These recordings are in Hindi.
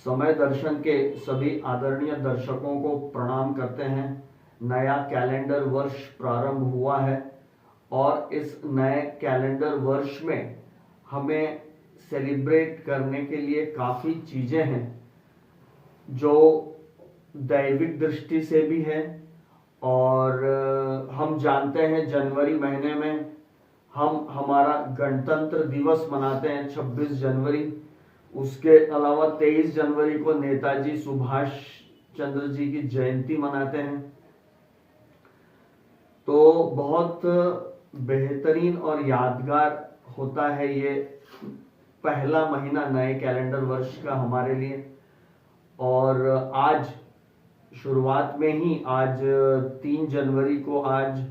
समय दर्शन के सभी आदरणीय दर्शकों को प्रणाम करते हैं। नया कैलेंडर वर्ष प्रारंभ हुआ है और इस नए कैलेंडर वर्ष में हमें सेलिब्रेट करने के लिए काफ़ी चीज़ें हैं जो दैविक दृष्टि से भी है। और हम जानते हैं जनवरी महीने में हम हमारा गणतंत्र दिवस मनाते हैं 26 जनवरी। उसके अलावा 23 जनवरी को नेताजी सुभाष चंद्र जी की जयंती मनाते हैं। तो बहुत बेहतरीन और यादगार होता है ये पहला महीना नए कैलेंडर वर्ष का हमारे लिए। और आज शुरुआत में ही आज 3 जनवरी को आज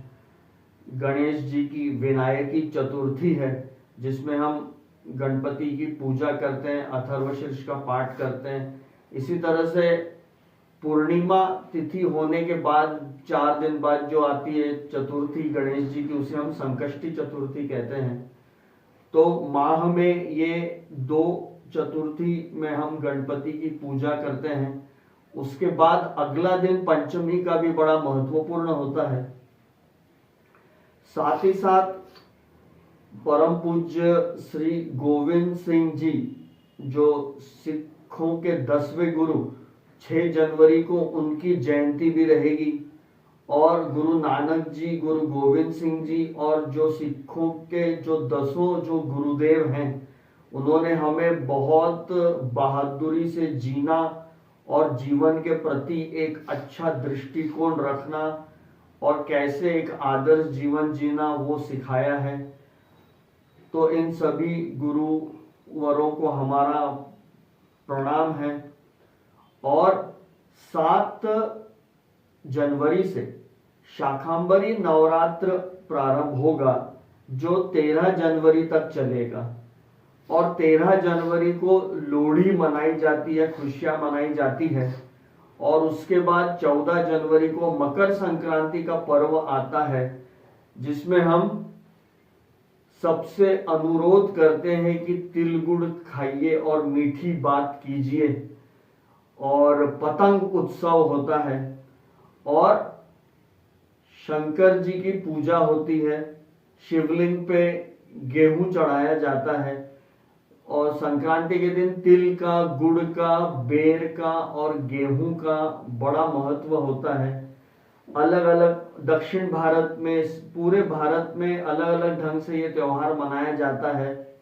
गणेश जी की विनायकी चतुर्थी है, जिसमें हम गणपति की पूजा करते हैं, अथर्वशीर्ष का पाठ करते हैं। इसी तरह से पूर्णिमा तिथि होने के बाद 4 दिन बाद जो आती है चतुर्थी गणेश जी की, उसे हम संकष्टी चतुर्थी कहते हैं। तो माह में ये 2 चतुर्थी में हम गणपति की पूजा करते हैं। उसके बाद अगला दिन पंचमी का भी बड़ा महत्वपूर्ण होता है। साथ ही साथ परम पूज्य श्री गोविंद सिंह जी जो सिखों के 10वें गुरु, 6 जनवरी को उनकी जयंती भी रहेगी। और गुरु नानक जी, गुरु गोविंद सिंह जी और जो सिखों के जो 10 जो गुरुदेव हैं, उन्होंने हमें बहुत बहादुरी से जीना और जीवन के प्रति एक अच्छा दृष्टिकोण रखना और कैसे एक आदर्श जीवन जीना वो सिखाया है। तो इन सभी गुरुवरों को हमारा प्रणाम है। और 7 जनवरी से शाकंभरी नवरात्र प्रारंभ होगा जो 13 जनवरी तक चलेगा। और 13 जनवरी को लोहड़ी मनाई जाती है, खुशियां मनाई जाती है। और उसके बाद 14 जनवरी को मकर संक्रांति का पर्व आता है, जिसमें हम सबसे अनुरोध करते हैं कि तिल गुड़ खाइए और मीठी बात कीजिए। और पतंग उत्सव होता है और शंकर जी की पूजा होती है। शिवलिंग पे गेहूं चढ़ाया जाता है और संक्रांति के दिन तिल का, गुड़ का, बेर का और गेहूं का बड़ा महत्व होता है। अलग अलग दक्षिण भारत में, पूरे भारत में अलग अलग ढंग से ये त्योहार मनाया जाता है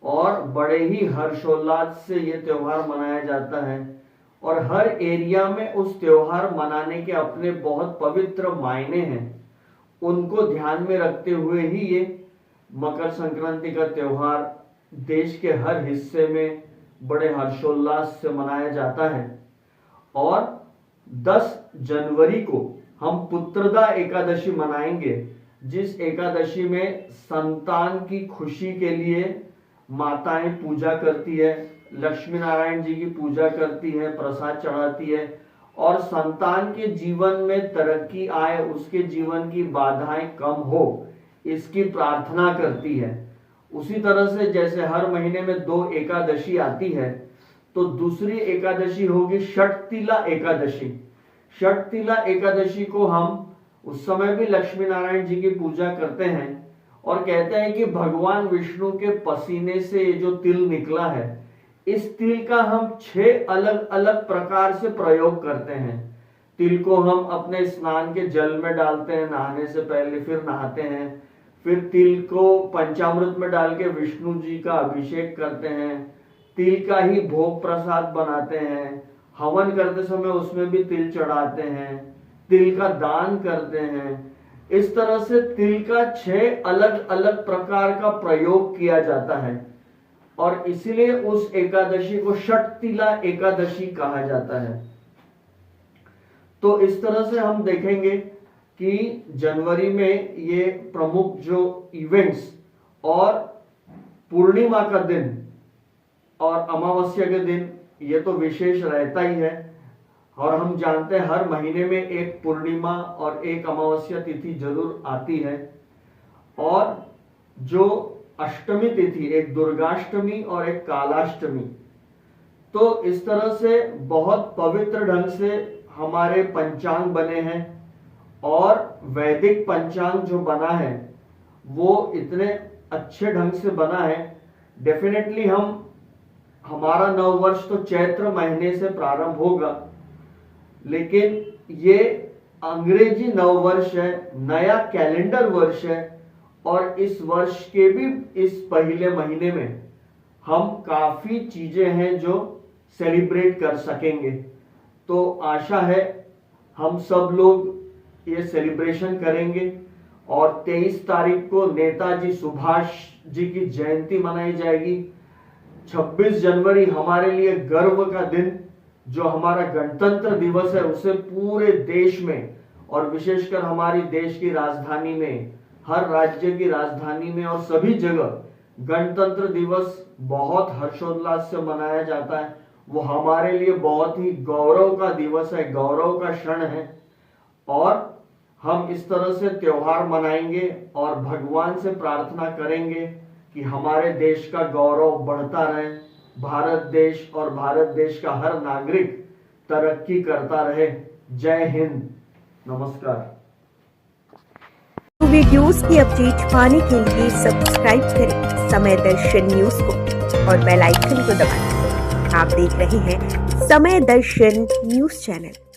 और बड़े ही हर्षोल्लास से ये त्योहार मनाया जाता है। और हर एरिया में उस त्योहार मनाने के अपने बहुत पवित्र मायने हैं। उनको ध्यान में रखते हुए ही ये मकर संक्रांति का त्योहार देश के हर हिस्से में बड़े हर्षोल्लास से मनाया जाता है। और 10 जनवरी को हम पुत्रदा एकादशी मनाएंगे, जिस एकादशी में संतान की खुशी के लिए माताएं पूजा करती है, लक्ष्मी नारायण जी की पूजा करती है, प्रसाद चढ़ाती है और संतान के जीवन में तरक्की आए, उसके जीवन की बाधाएं कम हो, इसकी प्रार्थना करती है। उसी तरह से जैसे हर महीने में 2 एकादशी आती है, तो दूसरी एकादशी होगी षटतिला एकादशी। षटतिला एकादशी को हम उस समय भी लक्ष्मी नारायण जी की पूजा करते हैं और कहते हैं कि भगवान विष्णु के पसीने से ये जो तिल निकला है, इस तिल का हम 6 अलग अलग प्रकार से प्रयोग करते हैं। तिल को हम अपने स्नान के जल में डालते हैं नहाने से पहले, फिर नहाते हैं। फिर तिल को पंचामृत में डाल के विष्णु जी का अभिषेक करते हैं। तिल का ही भोग प्रसाद बनाते हैं। हवन करते समय उसमें भी तिल चढ़ाते हैं, तिल का दान करते हैं। इस तरह से तिल का 6 अलग अलग प्रकार का प्रयोग किया जाता है और इसीलिए उस एकादशी को षटतिला एकादशी कहा जाता है। तो इस तरह से हम देखेंगे कि जनवरी में ये प्रमुख जो इवेंट्स और पूर्णिमा का दिन और अमावस्या के दिन, ये तो विशेष रहता ही है। और हम जानते हैं हर महीने में एक पूर्णिमा और एक अमावस्या तिथि जरूर आती है। और जो अष्टमी तिथि, एक दुर्गाष्टमी और एक कालाष्टमी, तो इस तरह से बहुत पवित्र ढंग से हमारे पंचांग बने हैं और वैदिक पंचांग जो बना है वो इतने अच्छे ढंग से बना है। डेफिनेटली हमारा नववर्ष तो चैत्र महीने से प्रारंभ होगा, लेकिन ये अंग्रेजी नववर्ष है, नया कैलेंडर वर्ष है और इस वर्ष के भी इस पहले महीने में हम काफी चीजें हैं जो सेलिब्रेट कर सकेंगे। तो आशा है हम सब लोग ये सेलिब्रेशन करेंगे और 23 तारीख को नेताजी सुभाष जी की जयंती मनाई जाएगी। 26 जनवरी हमारे लिए गर्व का दिन, जो हमारा गणतंत्र दिवस है, उसे पूरे देश में और विशेषकर हमारी देश की राजधानी में, हर राज्य की राजधानी में और सभी जगह गणतंत्र दिवस बहुत हर्षोल्लास से मनाया जाता है। वो हमारे लिए बहुत ही गौरव का दिवस है, गौरव का क्षण है और हम इस तरह से त्योहार मनाएंगे और भगवान से प्रार्थना करेंगे कि हमारे देश का गौरव बढ़ता रहे, भारत देश और भारत देश का हर नागरिक तरक्की करता रहे। जय हिंद, नमस्कार। वीडियोस की अपडेट पाने के लिए सब्सक्राइब करें समय दर्शन न्यूज को और बेल आइकन को दबाएं। आप देख रहे हैं समय दर्शन न्यूज चैनल।